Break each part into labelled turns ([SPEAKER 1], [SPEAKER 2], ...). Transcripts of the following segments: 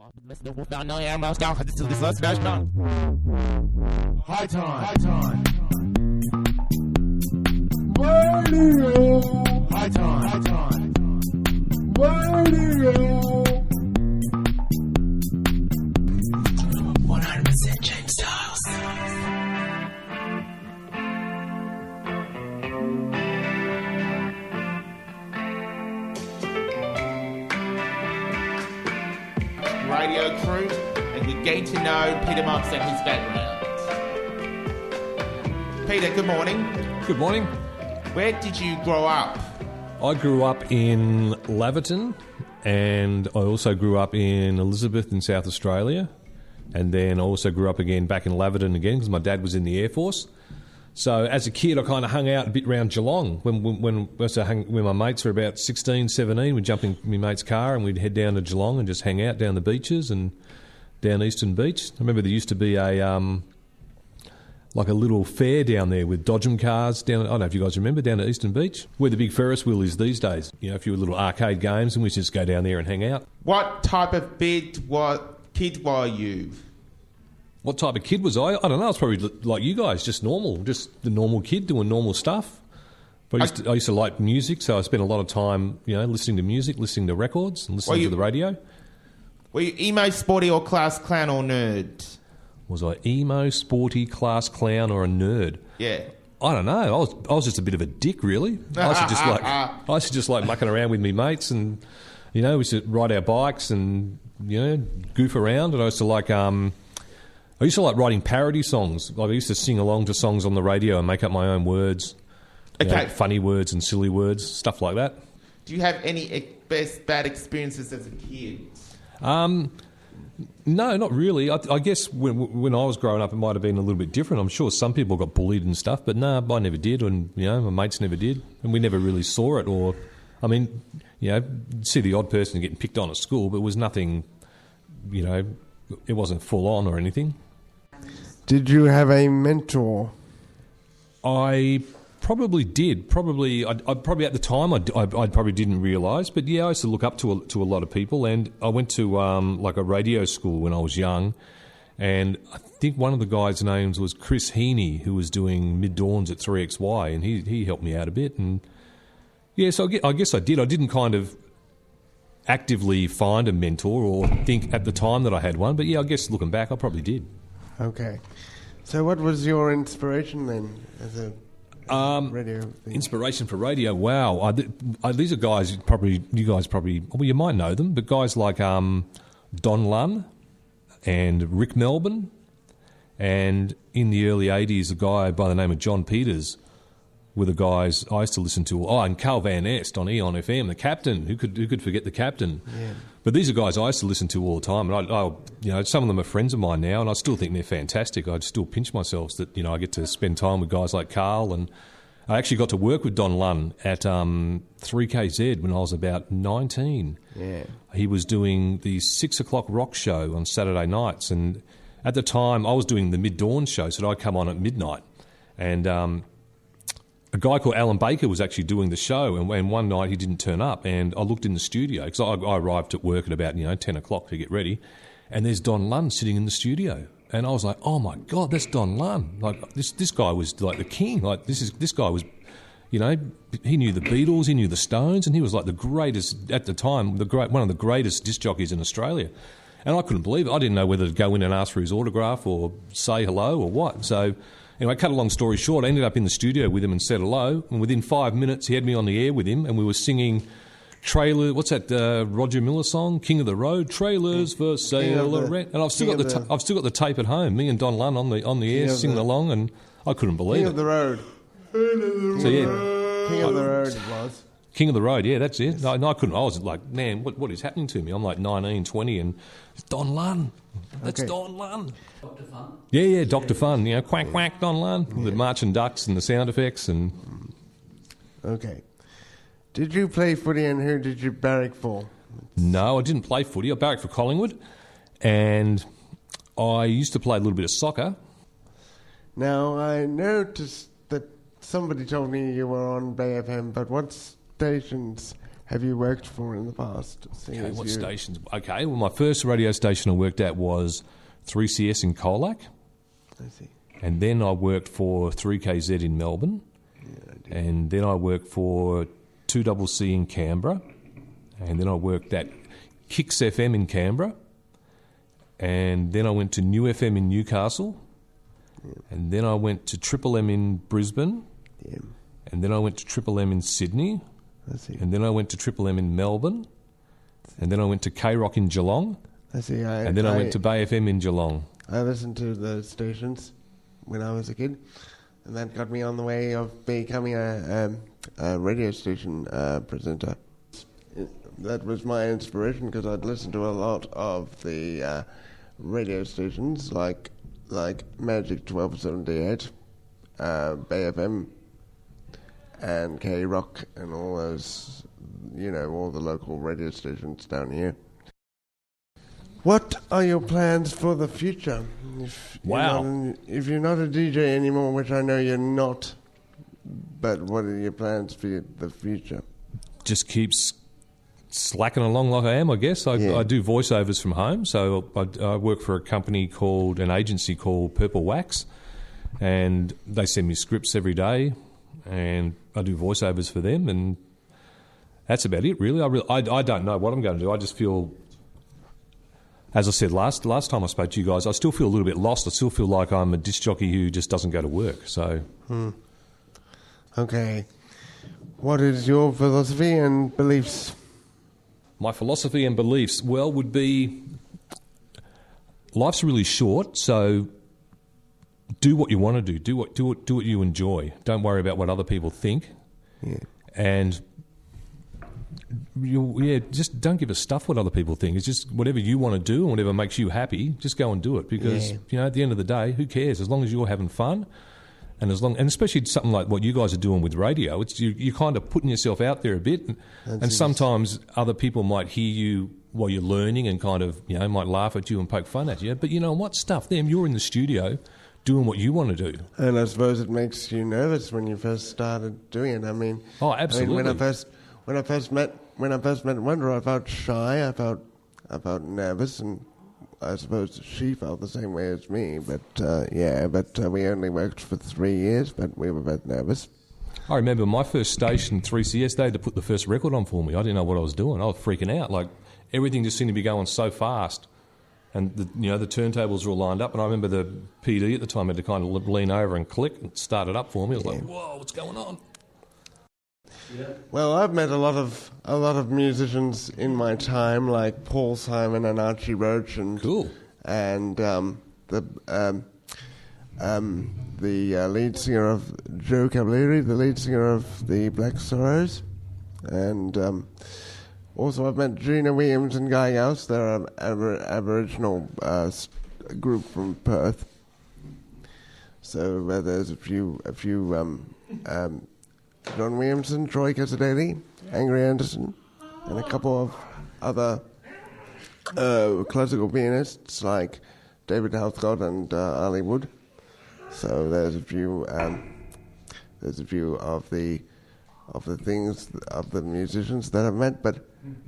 [SPEAKER 1] High time. Radio. High time. Radio. 100% James Styles.
[SPEAKER 2] Radio crew, and we're getting to know Peter Monks and his background. Peter, good morning.
[SPEAKER 3] Good morning.
[SPEAKER 2] Where did you grow up?
[SPEAKER 3] I grew up in Laverton, and I also grew up in Elizabeth in South Australia, and then I also grew up again back in Laverton again because my dad was in the Air Force. So as a kid, I kind of hung out a bit around Geelong. When I used to hang with my mates were about 16, 17, we'd jump in my mate's car and we'd head down to Geelong and just hang out down the beaches and down Eastern Beach. I remember there used to be a like a little fair down there with Dodgem cars down. I don't know if you guys remember down at Eastern Beach, where the big Ferris wheel is these days. You know, a few little arcade games, and we just go down there and hang out.
[SPEAKER 2] What type of kid were you?
[SPEAKER 3] What type of kid was I? I don't know. I was probably like you guys, just normal, just the normal kid doing normal stuff. But I used to like music, so I spent a lot of time, you know, listening to music, listening to records, and listening to the radio.
[SPEAKER 2] Were you emo, sporty, or class clown or nerd?
[SPEAKER 3] Was I emo, sporty, class clown, or a nerd?
[SPEAKER 2] Yeah.
[SPEAKER 3] I don't know. I was just a bit of a dick, really. I used to just like mucking around with me mates, and you know, we used to ride our bikes and you know goof around. And I used to like writing parody songs. Like I used to sing along to songs on the radio and make up my own words. Okay. Funny words and silly words, stuff like that.
[SPEAKER 2] Do you have any bad experiences as a kid?
[SPEAKER 3] No, not really. I guess when I was growing up, it might have been a little bit different. I'm sure some people got bullied and stuff, but no, I never did, and you know, my mates never did, and we never really saw it. Or, I mean, you know, see the odd person getting picked on at school, but it was nothing. You know, it wasn't full on or anything.
[SPEAKER 1] Did you have a mentor?
[SPEAKER 3] I probably did. I probably at the time I probably didn't realise, but yeah, I used to look up to a lot of people, and I went to like a radio school when I was young, and I think one of the guys' names was Chris Heaney, who was doing Mid Dawns at 3XY, and he helped me out a bit, and yeah, so I guess I did. I didn't kind of actively find a mentor or think at the time that I had one, but yeah, I guess looking back, I probably did.
[SPEAKER 1] Okay, so what was your inspiration then as a radio thing?
[SPEAKER 3] Inspiration for radio, wow. These are guys you guys probably, well, you might know them, but guys like Don Lunn and Rick Melbourne, and in the early 80s, a guy by the name of John Peters were the guys I used to listen to. Oh, and Carl Van Est on Eon FM, the captain. Who could forget the captain? Yeah. But these are guys I used to listen to all the time, and I you know, some of them are friends of mine now, and I still think they're fantastic. I still pinch myself that you know I get to spend time with guys like Carl, and I actually got to work with Don Lunn at 3KZ when I was about 19. Yeah, he was doing the 6 o'clock rock show on Saturday nights, and at the time I was doing the mid-dawn show, so I'd come on at midnight, and a guy called Alan Baker was actually doing the show, and one night he didn't turn up, and I looked in the studio, because I arrived at work at about 10 o'clock to get ready, and there's Don Lunn sitting in the studio, and I was like, oh my God, that's Don Lunn. Like this guy was like the king. Like this guy was, you know, he knew the Beatles, he knew the Stones, and he was like the greatest at the time, one of the greatest disc jockeys in Australia. And I couldn't believe it. I didn't know whether to go in and ask for his autograph or say hello or what. So anyway, cut a long story short, I ended up in the studio with him and said hello, and within 5 minutes he had me on the air with him, and we were singing Trailer. What's that Roger Miller song? King of the Road. Trailers for sale or rent. And I've still got the tape at home. Me and Don Lunn on the air singing along, and I couldn't believe
[SPEAKER 1] King
[SPEAKER 3] it.
[SPEAKER 1] of the Road.
[SPEAKER 3] So yeah,
[SPEAKER 1] King of the Road it was.
[SPEAKER 3] King of the Road, yeah, that's it. No, I couldn't. I was like, man, what is happening to me? I'm like 19, 20, and it's Don Lunn. That's Don Lunn. Dr. Fun? Yeah, Dr. Fun. You know, quack, quack, Don Lunn. Yeah. The marching ducks and the sound effects. And
[SPEAKER 1] okay. Did you play footy, and who did you barrack for?
[SPEAKER 3] No, I didn't play footy. I barracked for Collingwood, and I used to play a little bit of soccer.
[SPEAKER 1] Now, I noticed that somebody told me you were on Bay FM, but what stations have you worked for in the past?
[SPEAKER 3] Okay, what stations? Okay, well, my first radio station I worked at was 3CS in Colac.
[SPEAKER 1] I see.
[SPEAKER 3] And then I worked for 3KZ in Melbourne. Yeah, and then I worked for 2CC in Canberra. And then I worked at Kicks FM in Canberra. And then I went to New FM in Newcastle. Yeah. And then I went to Triple M in Brisbane. Yeah. And then I went to Triple M in Sydney.
[SPEAKER 1] I see.
[SPEAKER 3] And then I went to Triple M in Melbourne. And then I went to K-Rock in Geelong.
[SPEAKER 1] I see.
[SPEAKER 3] And then I went to Bay FM in Geelong.
[SPEAKER 1] I listened to those stations when I was a kid, and that got me on the way of becoming a radio station presenter. That was my inspiration because I'd listened to a lot of the radio stations like Magic 1278, Bay FM, and K-Rock, and all those, all the local radio stations down here. What are your plans for the future? If you're not a DJ anymore, which I know you're not, but what are your plans for the future?
[SPEAKER 3] Just keeps slacking along like I am, I guess. I do voiceovers from home, so I work for an agency called Purple Wax, and they send me scripts every day, and I do voiceovers for them, and that's about it, really. I don't know what I'm going to do. I just feel... As I said last time I spoke to you guys, I still feel a little bit lost. I still feel like I'm a disc jockey who just doesn't go to work. So,
[SPEAKER 1] Okay. What is your philosophy and beliefs?
[SPEAKER 3] My philosophy and beliefs, would be life's really short, so do what you want to do. Do what you enjoy. Don't worry about what other people think.
[SPEAKER 1] Yeah.
[SPEAKER 3] And just don't give a stuff what other people think. It's just whatever you want to do and whatever makes you happy, just go and do it. Because at the end of the day, who cares? As long as you're having fun, and especially something like what you guys are doing with radio, it's you're kind of putting yourself out there a bit, and sometimes other people might hear you while you're learning and kind of might laugh at you and poke fun at you. But you know what? Stuff them. You're in the studio doing what you want to do.
[SPEAKER 1] And I suppose it makes you nervous when you first started doing it. I mean,
[SPEAKER 3] absolutely.
[SPEAKER 1] When I first met Wonder, I felt shy. I felt nervous, and I suppose she felt the same way as me. But we only worked for 3 years, but we were both nervous.
[SPEAKER 3] I remember my first station, 3CS. They had to put the first record on for me. I didn't know what I was doing. I was freaking out. Like everything just seemed to be going so fast, and the turntables were all lined up. And I remember the PD at the time had to kind of lean over and click and start it up for me. I was like, "Whoa, what's going on?"
[SPEAKER 1] Yeah. Well, I've met a lot of musicians in my time, like Paul Simon and Archie Roach, and
[SPEAKER 3] cool,
[SPEAKER 1] and the lead singer of Joe Cavalieri, the lead singer of the Black Sorrows, and also I've met Gina Williams and Guy Gauss. They're an Aboriginal group from Perth. So there's a few. John Williamson, Troy Casadeli, Angry Anderson, and a couple of other classical pianists like David Heathcott and Ali Wood. So there's a few of the musicians that I've met. But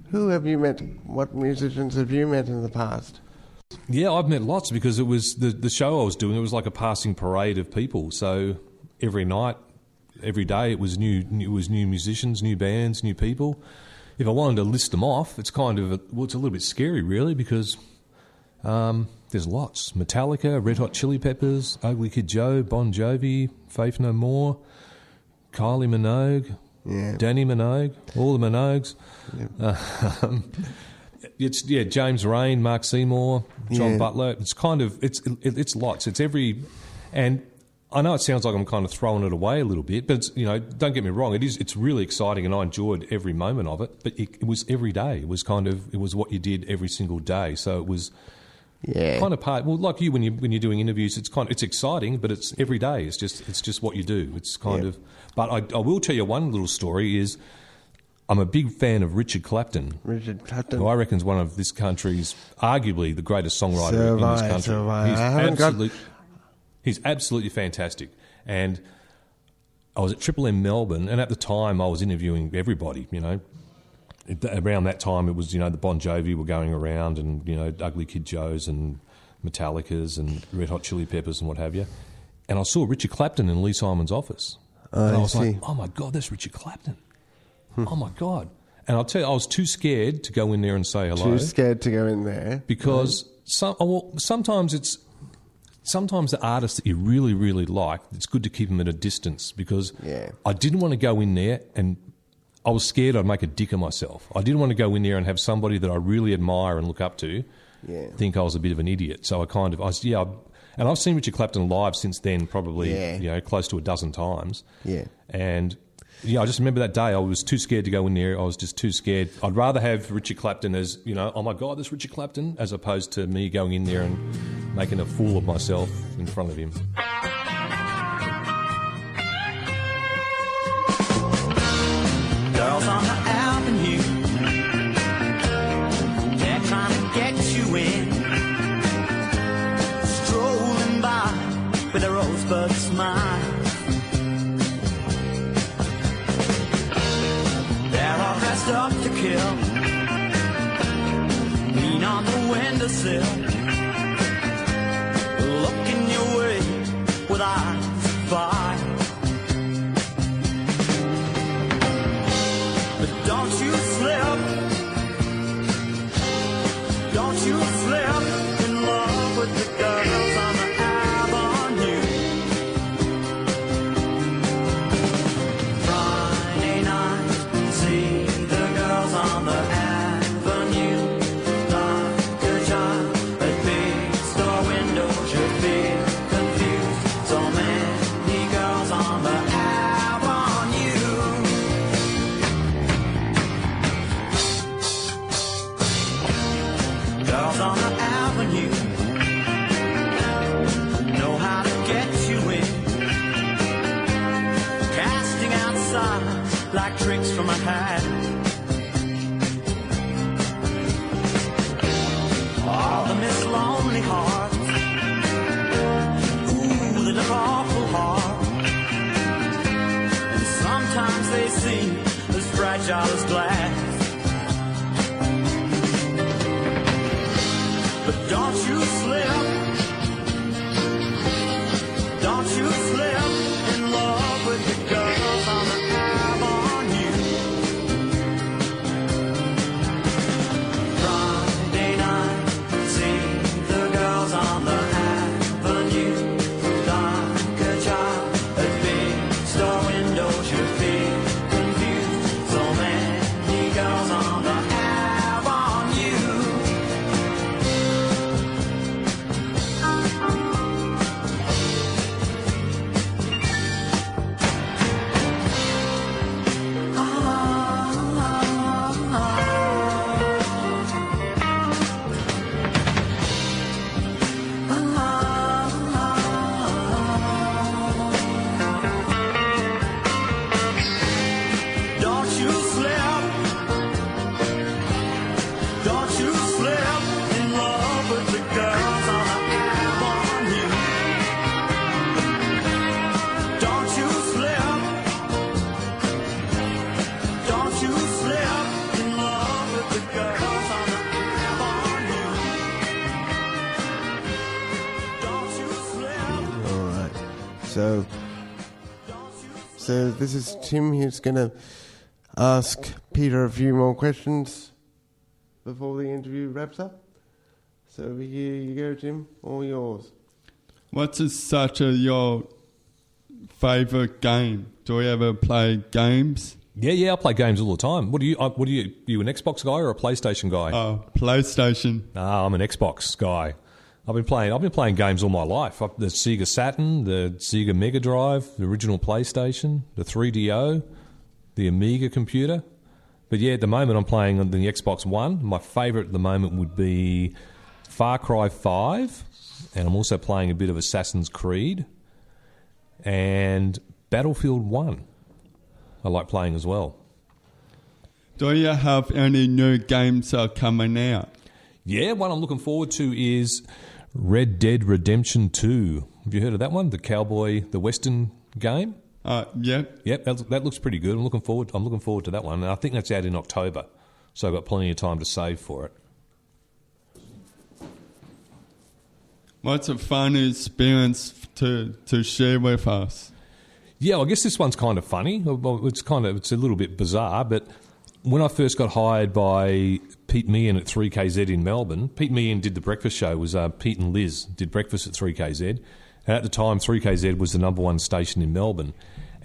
[SPEAKER 1] who have you met? What musicians have you met in the past?
[SPEAKER 3] Yeah, I've met lots because it was the show I was doing. It was like a passing parade of people. So every night, every day, it was new musicians, new bands, new people. If I wanted to list them off, it's kind of it's a little bit scary, really, because there's lots: Metallica, Red Hot Chili Peppers, Ugly Kid Joe, Bon Jovi, Faith No More, Kylie Minogue, Danny Minogue, all the Minogues. Yeah. James Rain, Mark Seymour, John Butler. It's kind of it's lots. It's every and. I know it sounds like I'm kind of throwing it away a little bit, but it's, don't get me wrong. It's really exciting, and I enjoyed every moment of it. But it was every day. It was what you did every single day. So it was kind of part. Well, like you when you're doing interviews, it's exciting, but it's every day. It's just what you do. It's kind of. But I will tell you one little story is. I'm a big fan of Richard Clapton. Who I reckon is one of this country's, arguably the greatest songwriter in this country. He's absolutely fantastic. And I was at Triple M Melbourne, and at the time I was interviewing everybody, around that time, it was, the Bon Jovi were going around and, Ugly Kid Joes and Metallicas and Red Hot Chili Peppers and what have you. And I saw Richard Clapton in Lee Simon's office. And I was like, oh, my God, that's Richard Clapton. Oh, my God. And I'll tell you, I was too scared to go in there and say hello.
[SPEAKER 1] Too scared to go in there.
[SPEAKER 3] Because sometimes the artists that you really, really like, it's good to keep them at a distance because I didn't want to go in there and I was scared I'd make a dick of myself. I didn't want to go in there and have somebody that I really admire and look up to think I was a bit of an idiot. So and I've seen Richard Clapton live since then, probably close to a dozen times.
[SPEAKER 1] Yeah.
[SPEAKER 3] And I just remember that day I was too scared to go in there. I was just too scared. I'd rather have Richard Clapton as, oh my God, this Richard Clapton, as opposed to me going in there and making a fool of myself in front of him.
[SPEAKER 4] Girls on the avenue, they're trying to get you in. Strolling by with a rosebud smile. They're all dressed up to kill, lean on the windowsill, looking your way with eyes of fire. But don't you slip in love with the girls on the avenue. Friday night, see the girls on the avenue. Like a child at big store windows, you feel confused. So many girls on the avenue. Girls on the avenue know how to get you in, casting out signs like tricks from a hat. All the Miss Lonely Hearts, ooh, they look awful hard, and sometimes they seem as fragile as glass. But don't you slip in love with the girls on the avenue. Friday night, see the girls on the avenue. Like a child at big store windows, you feel confused. So many girls on the avenue. Don't you slip in love with the girls on the avenue. Don't you slip in love with the girls on the avenue. Don't you slip.
[SPEAKER 1] All right. So this is Tim. He's going to ask Peter a few more questions before the interview wraps up. So over here you go, Tim. All yours.
[SPEAKER 5] What's your favourite game? Do you ever play games?
[SPEAKER 3] Yeah, I play games all the time. What are you? You an Xbox guy or a PlayStation guy?
[SPEAKER 5] PlayStation.
[SPEAKER 3] Nah, I'm an Xbox guy. I've been playing games all my life. The Sega Saturn, the Sega Mega Drive, the original PlayStation, the 3DO, the Amiga computer. But yeah, at the moment I'm playing on the Xbox One. My favourite at the moment would be Far Cry 5, and I'm also playing a bit of Assassin's Creed and Battlefield 1. I like playing as well.
[SPEAKER 5] Do you have any new games coming out?
[SPEAKER 3] Yeah, one I'm looking forward to is Red Dead Redemption 2. Have you heard of that one? The Western game?
[SPEAKER 5] Yeah.
[SPEAKER 3] Yep, that looks pretty good. I'm looking forward to that one. And I think that's out in October. So I've got plenty of time to save for it.
[SPEAKER 5] What's a fun experience to share with us?
[SPEAKER 3] Yeah, I guess this one's kind of funny. Well, it's a little bit bizarre, but when I first got hired by Pete Meehan at 3KZ in Melbourne, Pete Meehan did the breakfast show. It was Pete and Liz did breakfast at 3KZ. And at the time, 3KZ was the number one station in Melbourne.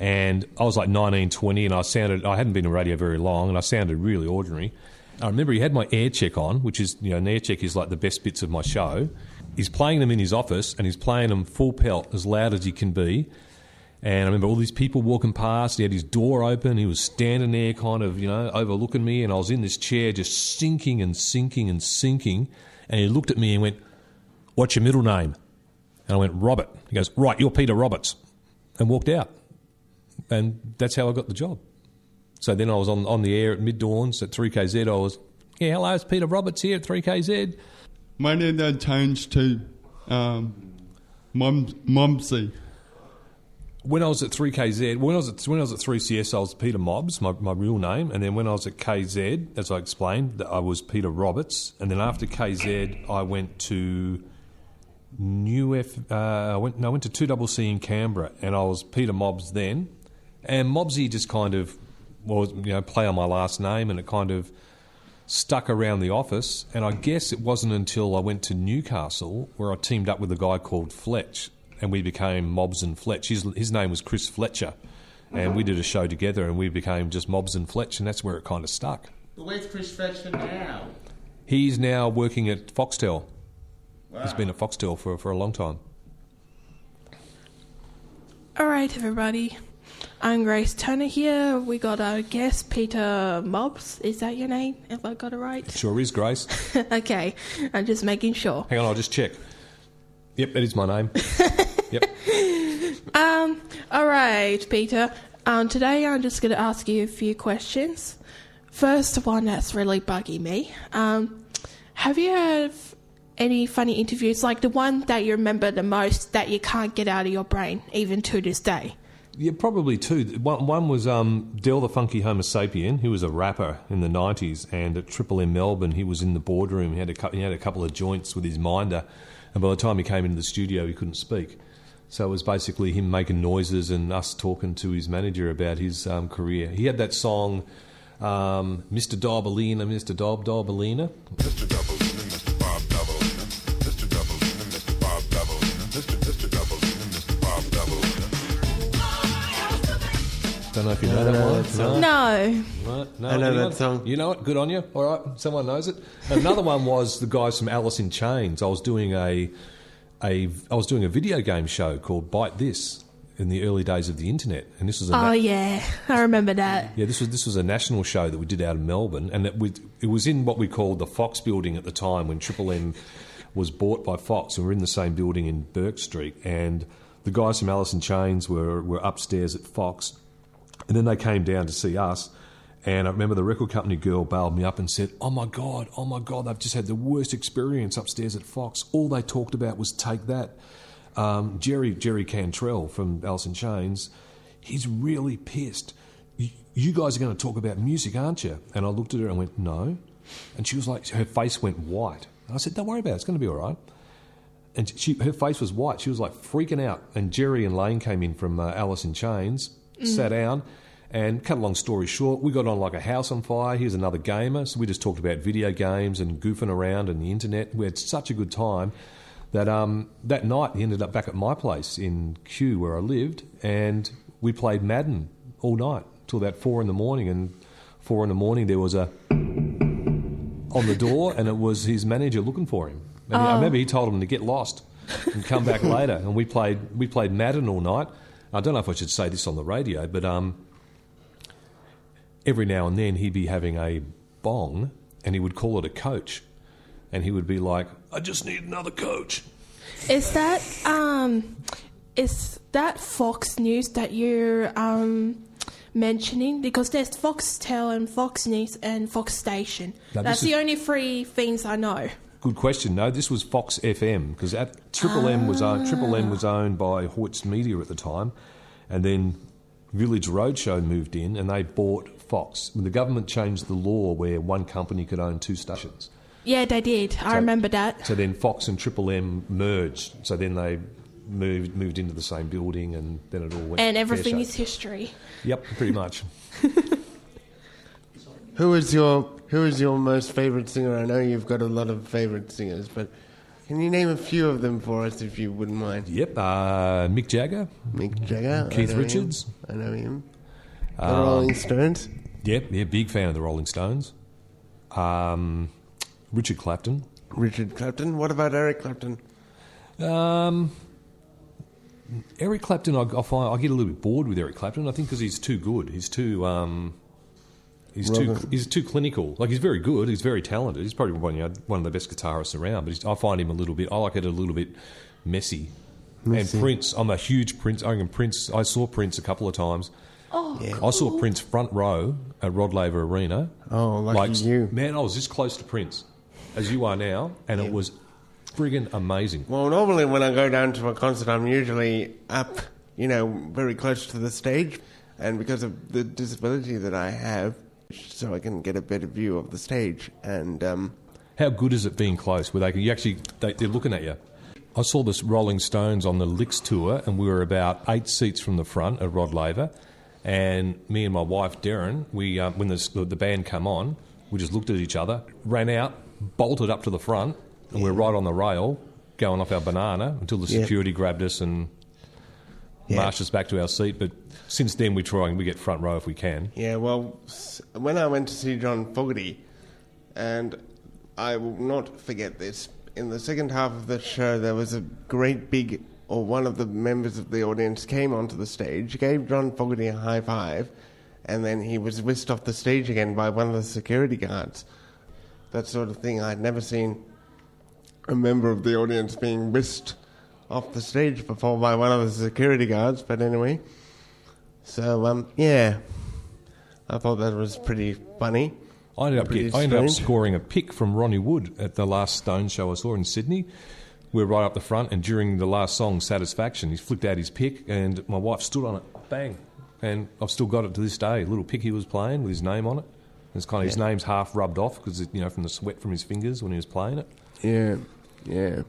[SPEAKER 3] And I was like 19, 20, and I hadn't been in radio very long, and I sounded really ordinary. I remember he had my air check on, which is, an air check is like the best bits of my show. He's playing them in his office, and he's playing them full pelt, as loud as he can be. And I remember all these people walking past. He had his door open. He was standing there kind of, overlooking me, and I was in this chair just sinking and sinking and sinking. And he looked at me and went, "What's your middle name?" And I went, "Robert." He goes, "Right, you're Peter Roberts," and walked out. And that's how I got the job. So then I was on the air at mid-dawns at 3KZ. I was, hello, it's Peter Roberts here at 3KZ.
[SPEAKER 5] When did that change to Mumsy?
[SPEAKER 3] When I was at 3KZ, when I was at 3CS, I was Peter Mobbs, my real name. And then when I was at KZ, as I explained, I was Peter Roberts. And then after KZ, I went to I went to 2CC in Canberra, and I was Peter Mobbs then. And Mobsy just kind of was, play on my last name, and it kind of stuck around the office. And I guess it wasn't until I went to Newcastle where I teamed up with a guy called Fletch, and we became Mobbs and Fletch. His name was Chris Fletcher, and we did a show together, and we became just Mobbs and Fletch, and that's where it kind of stuck.
[SPEAKER 2] But where's Chris Fletcher now?
[SPEAKER 3] He's now working at Foxtel.
[SPEAKER 2] Wow.
[SPEAKER 3] He's been at Foxtel for a long time.
[SPEAKER 6] All right, everybody. I'm Grace Turner here. We got our guest, Peter Mobbs. Is that your name? Have I got it right?
[SPEAKER 3] It sure is, Grace.
[SPEAKER 6] Okay, I'm just making sure.
[SPEAKER 3] Hang on, I'll just check. Yep, that is my name. Yep.
[SPEAKER 6] All right, Peter. Today I'm just going to ask you a few questions. First one that's really bugging me. Have you had any funny interviews, like the one that you remember the most that you can't get out of your brain, even to this day?
[SPEAKER 3] Yeah, probably two. One was Del the Funky Homo Sapien, who was a rapper in the 90s, and at Triple M Melbourne, he was in the boardroom. He had a couple of joints with his minder, and by the time he came into the studio, he couldn't speak. So it was basically him making noises and us talking to his manager about his career. He had that song, Mr. Dobalina, Mr. Dobalina.
[SPEAKER 7] Mr. Dobalina, Mr. Bob Dobalina, Mr. Dobalina, Mr. Bob Dobalina, Mr. Dobalina, Mr. Bob Dobalina.
[SPEAKER 3] Don't know if you know that one.
[SPEAKER 6] No.
[SPEAKER 3] No,
[SPEAKER 1] I know that song.
[SPEAKER 3] You know it? Good on you. All right, someone knows it. Another one was the guys from Alice in Chains. I was doing a video game show called Bite This in the early days of the internet, and this was
[SPEAKER 6] Yeah, I remember that.
[SPEAKER 3] Yeah, this was a national show that we did out of Melbourne, and it was in what we called the Fox building at the time when Triple M was bought by Fox, and we were in the same building in Burke Street, and the guys from Alice in Chains were upstairs at Fox, and then they came down to see us. And I remember the record company girl bailed me up and said, oh my God, they've just had the worst experience upstairs at Fox. All they talked about was Take That. Jerry Cantrell from Alice in Chains, he's really pissed. You guys are going to talk about music, aren't you? And I looked at her and went, no. And she was like, her face went white. And I said, don't worry about it, it's going to be all right. And her face was white. She was like freaking out. And Jerry and Lane came in from Alice in Chains, sat down. And cut a long story short, we got on like a house on fire. Here's another gamer. So we just talked about video games and goofing around and the internet. We had such a good time that that night he ended up back at my place in Kew where I lived, and we played Madden all night till about 4 a.m. And 4 a.m. there was a on the door, and it was his manager looking for him. And I remember he told him to get lost and come back later. And we played Madden all night. I don't know if I should say this on the radio, but every now and then he'd be having a bong and he would call it a coach, and he would be like, I just need another coach.
[SPEAKER 6] Is that Fox News that you're mentioning? Because there's Foxtel and Fox News and Fox Station. That's the only three things I know.
[SPEAKER 3] Good question. No, this was Fox FM, because Triple M was owned by Hoyts Media at the time, and then Village Roadshow moved in and they bought Fox. The government changed the law where one company could own two stations.
[SPEAKER 6] Yeah, they did. I remember that.
[SPEAKER 3] So then Fox and Triple M merged. So then they moved into the same building, and then it all went.
[SPEAKER 6] And everything
[SPEAKER 3] pear-shaped.
[SPEAKER 6] is history.
[SPEAKER 3] Yep, pretty much.
[SPEAKER 1] Who is your most favourite singer? I know you've got a lot of favourite singers, but can you name a few of them for us if you wouldn't mind?
[SPEAKER 3] Yep, Mick Jagger.
[SPEAKER 1] Mick Jagger.
[SPEAKER 3] Keith
[SPEAKER 1] I know
[SPEAKER 3] Richards.
[SPEAKER 1] Him. I know him. The Rolling Stones.
[SPEAKER 3] Yep, big fan of the Rolling Stones. Richard Clapton.
[SPEAKER 1] Richard Clapton. What about Eric Clapton?
[SPEAKER 3] Eric Clapton, I find I get a little bit bored with Eric Clapton. I think because he's too good. He's too clinical. Like, he's very good. He's very talented. He's probably one of the best guitarists around. But I find him I like it a little bit messy. And Prince, I'm a huge Prince. I saw Prince a couple of times.
[SPEAKER 6] Oh,
[SPEAKER 1] Yeah.
[SPEAKER 6] cool.
[SPEAKER 3] I saw Prince front row at Rod Laver Arena.
[SPEAKER 1] Oh, lucky you.
[SPEAKER 3] Man, I was this close to Prince as you are now, and it was friggin' amazing.
[SPEAKER 1] Well, normally when I go down to a concert, I'm usually up, very close to the stage. And because of the disability that I have, so I can get a better view of the stage. And
[SPEAKER 3] How good is it being close, where they're looking at you? I saw this Rolling Stones on the Licks tour, and we were about 8 seats from the front at Rod Laver. And me and my wife, Darren, we when the band come on, we just looked at each other, ran out, bolted up to the front, and we're right on the rail, going off our banana until the security grabbed us and marched us back to our seat. But since then, we get front row if we can.
[SPEAKER 1] yeah, well, when I went to see John Fogerty, and I will not forget this, in the second half of the show, there was a great big, or one of the members of the audience came onto the stage, gave John Fogerty a high five, and then he was whisked off the stage again by one of the security guards. That sort of thing. I'd never seen a member of the audience being whisked off the stage before by one of the security guards, but anyway. So, I thought that was pretty funny.
[SPEAKER 3] I ended up
[SPEAKER 1] Strange.
[SPEAKER 3] scoring a pick from Ronnie Wood at the last Stone show I saw in Sydney. We were right up the front, and during the last song, Satisfaction, he flicked out his pick, and my wife stood on it, bang. And I've still got it to this day. A little pick he was playing with his name on it. It's kind of his name's half rubbed off because from the sweat from his fingers when he was playing it.
[SPEAKER 1] Yeah.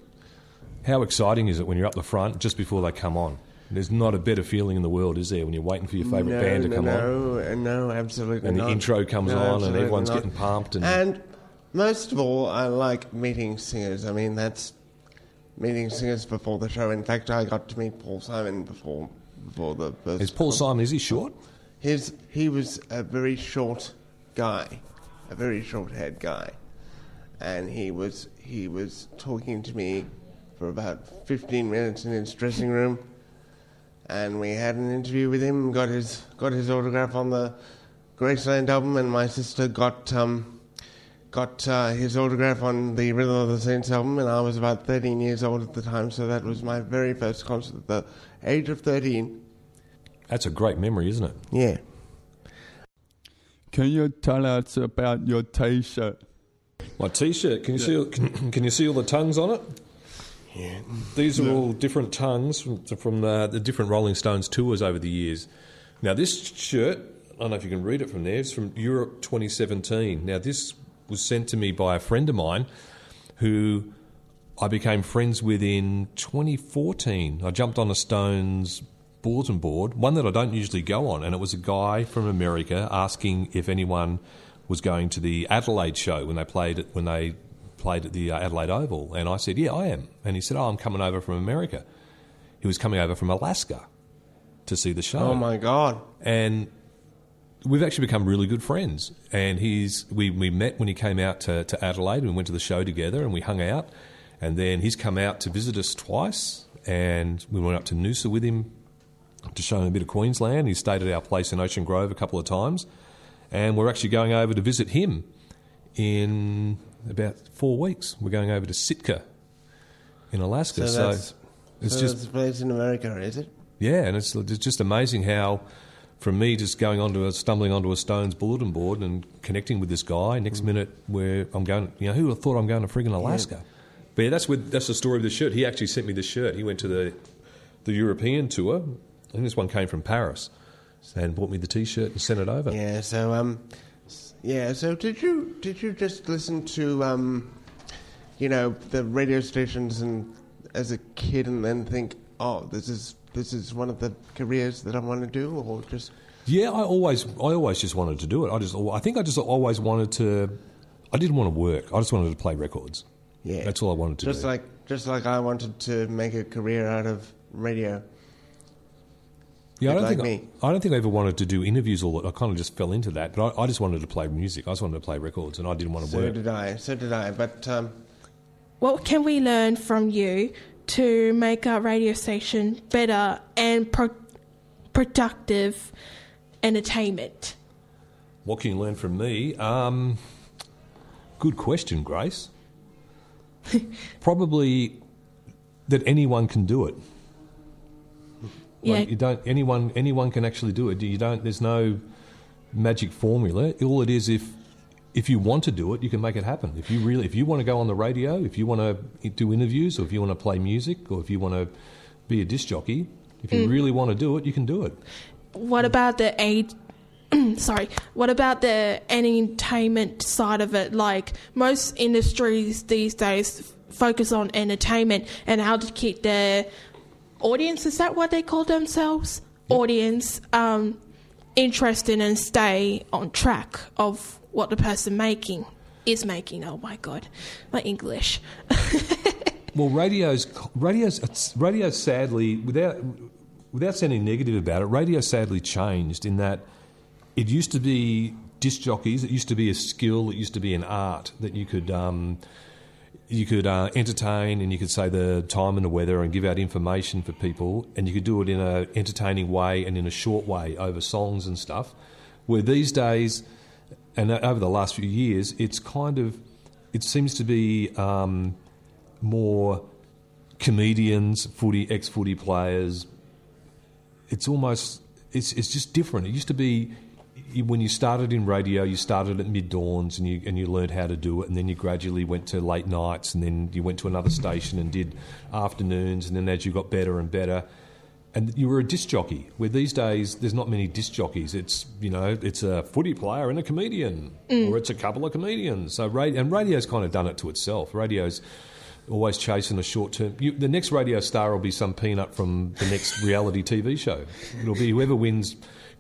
[SPEAKER 3] How exciting is it when you're up the front just before they come on? There's not a better feeling in the world, is there, when you're waiting for your favourite band to come on?
[SPEAKER 1] No, absolutely
[SPEAKER 3] And
[SPEAKER 1] not.
[SPEAKER 3] the intro comes on and
[SPEAKER 1] absolutely
[SPEAKER 3] everyone's
[SPEAKER 1] not.
[SPEAKER 3] getting pumped.
[SPEAKER 1] And most of all, I like meeting singers. I mean, that's meeting singers before the show. In fact, I got to meet Paul Simon before the first.
[SPEAKER 3] Is Paul Simon, is he short?
[SPEAKER 1] He was a very short guy, a very short-haired guy, and he was talking to me for about 15 minutes in his dressing room, and we had an interview with him. Got his autograph on the Graceland album, and my sister got his autograph on the Rhythm of the Saints album, and I was about 13 years old at the time, so that was my very first concert at the age of 13.
[SPEAKER 3] That's a great memory, isn't it?
[SPEAKER 1] Yeah.
[SPEAKER 5] Can you tell us about your T-shirt?
[SPEAKER 3] My T-shirt. Can you see all the tongues on it?
[SPEAKER 1] Yeah.
[SPEAKER 3] These are all different tongues from the different Rolling Stones tours over the years. Now, this shirt, I don't know if you can read it from there, it's from Europe 2017. Now, this was sent to me by a friend of mine who I became friends with in 2014. I jumped on a Stones bulletin board, one that I don't usually go on, and it was a guy from America asking if anyone was going to the Adelaide show when they played at the Adelaide Oval. And I said, yeah, I am. And he said, I'm coming over from America. He was coming over from Alaska to see the show.
[SPEAKER 1] Oh, my God.
[SPEAKER 3] And we've actually become really good friends. And we met when he came out to Adelaide, and we went to the show together and we hung out. And then he's come out to visit us twice, and we went up to Noosa with him to show him a bit of Queensland. He stayed at our place in Ocean Grove a couple of times. And we're actually going over to visit him in about 4 weeks. We're going over to Sitka in Alaska.
[SPEAKER 1] So
[SPEAKER 3] it's
[SPEAKER 1] that's
[SPEAKER 3] just
[SPEAKER 1] a place in America, is it?
[SPEAKER 3] yeah, and it's just amazing how, from me just stumbling onto a Stones bulletin board and connecting with this guy, next minute where I'm going, who would have thought I'm going to friggin' Alaska? But yeah, that's the story of the shirt. He actually sent me this shirt. He went to the European tour. I think this one came from Paris. and bought me the T-shirt and sent it over.
[SPEAKER 1] Yeah. So So did you just listen to the radio stations and as a kid and then think, oh, this is one of the careers that I want to do, or just?
[SPEAKER 3] Yeah, I always just wanted to do it. I think I just always wanted to. I didn't want to work. I just wanted to play records.
[SPEAKER 1] Yeah,
[SPEAKER 3] that's all I wanted to do.
[SPEAKER 1] Just like I wanted to make a career out of radio.
[SPEAKER 3] Yeah, I don't think I ever wanted to do interviews or I kind of just fell into that. But I just wanted to play music. I just wanted to play records, and I didn't want to work.
[SPEAKER 1] So did I. But
[SPEAKER 6] what can we learn from you to make our radio station better and productive entertainment?
[SPEAKER 3] What can you learn from me? Good question, Grace. Probably that anyone can do it.
[SPEAKER 6] Yeah.
[SPEAKER 3] Anyone can actually do it. There's no magic formula. All it is, if you want to do it, you can make it happen. If you want to go on the radio, if you want to do interviews, or if you want to play music, or if you want to be a disc jockey, if you really want to do it, you can do it.
[SPEAKER 6] What about what about the entertainment side of it? Like, most industries these days focus on entertainment and how to keep their audience, is that what they call themselves? Yep. Audience interested and stay on track of what the person is making. Oh my God, my English.
[SPEAKER 3] Well, radio's sadly, without sounding negative about it, radio sadly changed in that it used to be disc jockeys. It used to be a skill. It used to be an art that you could entertain, and you could say the time and the weather and give out information for people, and you could do it in an entertaining way and in a short way over songs and stuff. Where these days, and over the last few years, it seems to be more comedians, ex-footy players. It's just different. It used to be, when you started in radio, you started at mid-dawns and you learned how to do it, and then you gradually went to late nights, and then you went to another station and did afternoons, and then as you got better and better, and you were a disc jockey. Where these days there's not many disc jockeys. It's a footy player and a comedian, or it's a couple of comedians. So radio's kind of done it to itself. Radio's always chasing a short term. The next radio star will be some peanut from the next reality TV show. It'll be whoever wins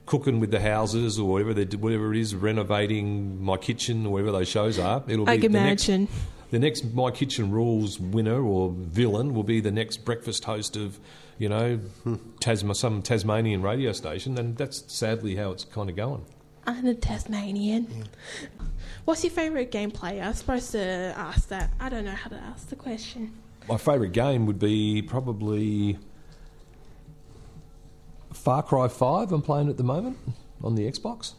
[SPEAKER 3] Cooking with the Houses, or whatever it is, Renovating My Kitchen, or whatever those shows are. It'll be the next My Kitchen Rules winner or villain will be the next breakfast host of, some Tasmanian radio station, and that's sadly how it's kind of going.
[SPEAKER 6] I'm a Tasmanian. Yeah. What's your favourite game player? I'm supposed to ask that. I don't know how to ask the question.
[SPEAKER 3] My favourite game would be probably Far Cry 5. I'm playing at the moment on the Xbox.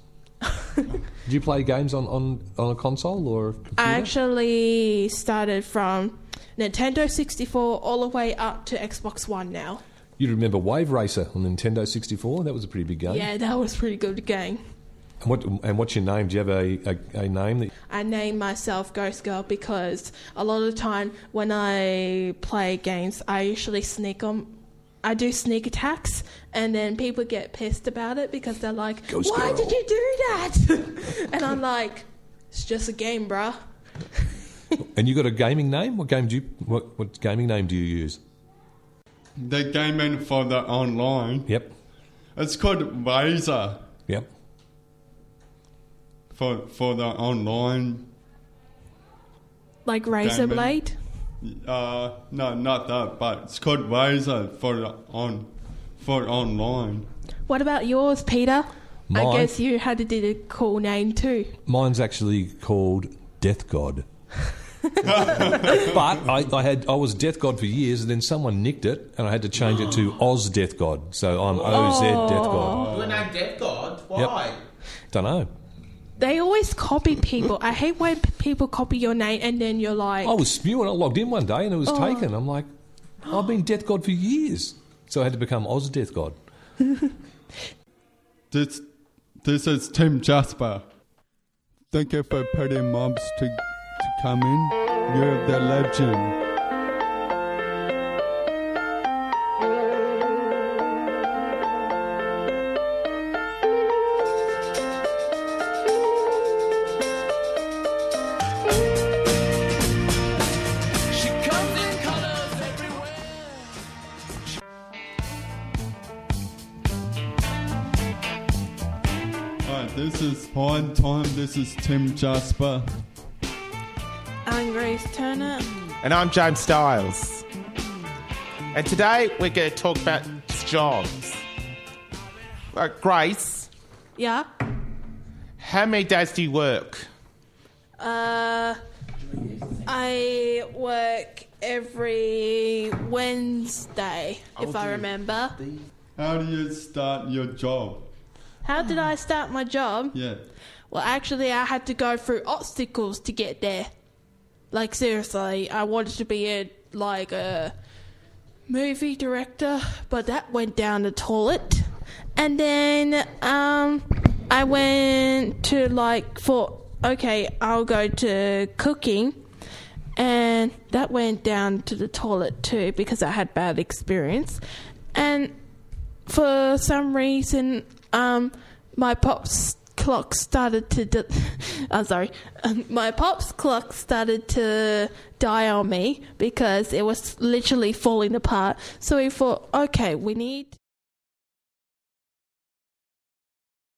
[SPEAKER 3] Do you play games on a console or a computer?
[SPEAKER 6] I actually started from Nintendo 64 all the way up to Xbox One now.
[SPEAKER 3] You remember Wave Racer on Nintendo 64? That was a pretty big game.
[SPEAKER 6] Yeah, that was a pretty good game.
[SPEAKER 3] And what's your name? Do you have a name?
[SPEAKER 6] I name myself Ghost Girl because a lot of the time when I play games, I usually I do sneak attacks, and then people get pissed about it because they're like,
[SPEAKER 3] Ghost
[SPEAKER 6] why
[SPEAKER 3] Girl.
[SPEAKER 6] did you do that? And I'm like, it's just a game, bruh.
[SPEAKER 3] And you got a gaming name? What gaming name do you use?
[SPEAKER 5] The gaming for the online.
[SPEAKER 3] Yep.
[SPEAKER 5] It's called Razor.
[SPEAKER 3] Yep.
[SPEAKER 5] For the online.
[SPEAKER 6] Like Razor
[SPEAKER 5] gaming.
[SPEAKER 6] Blade?
[SPEAKER 5] No, not that, but it's called Razor for online.
[SPEAKER 6] What about yours, Peter?
[SPEAKER 3] Mine?
[SPEAKER 6] I guess you had to do a cool name too.
[SPEAKER 3] Mine's actually called Death God. But I was Death God for years, and then someone nicked it, and I had to change it to Oz Death God. So I'm OZ Death God.
[SPEAKER 2] Your name Death God? Why?
[SPEAKER 3] Yep. Don't know.
[SPEAKER 6] They always copy people. I hate when people copy your name and then you're like...
[SPEAKER 3] I was spewing. I logged in one day and it was taken. I'm like, I've been Death God for years. So I had to become Oz Death God.
[SPEAKER 5] This is Tim Jasper. Thank you for putting mobs to come in. You're the legend. this is Pine Time. This is Tim Jasper.
[SPEAKER 6] I'm Grace Turner.
[SPEAKER 2] And I'm James Styles. And today we're going to talk about jobs. Grace,
[SPEAKER 6] Yeah.
[SPEAKER 2] how many days do you work?
[SPEAKER 6] I work every Wednesday, if I remember.
[SPEAKER 5] How do you start your job?
[SPEAKER 6] How did I start my job?
[SPEAKER 5] Yeah.
[SPEAKER 6] Well, actually, I had to go through obstacles to get there. Like, seriously, I wanted to be a movie director, but that went down the toilet. And then I went to I'll go to cooking, and that went down to the toilet too because I had bad experience. And for some reason, my pops clock started to my pops clock started to die on me because it was literally falling apart. So we thought, okay, we need